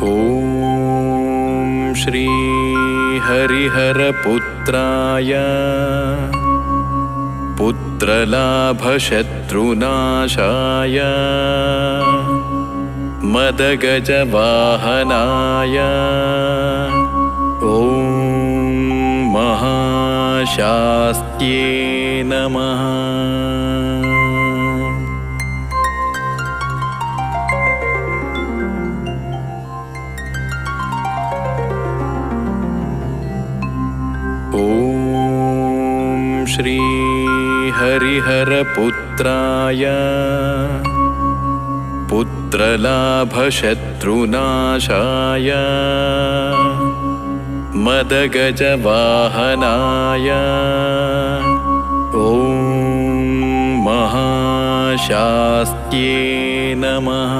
ॐ श्री हरिहरपुत्राय पुत्रलाभशत्रुनाशाय मदगजवाहनाय ॐ महाशास्त्ये नमः। ॐ श्री हरिहरपुत्राय पुत्रलाभशत्रुनाशाय मदगजवाहनाय ॐ महाशास्त्ये नमः।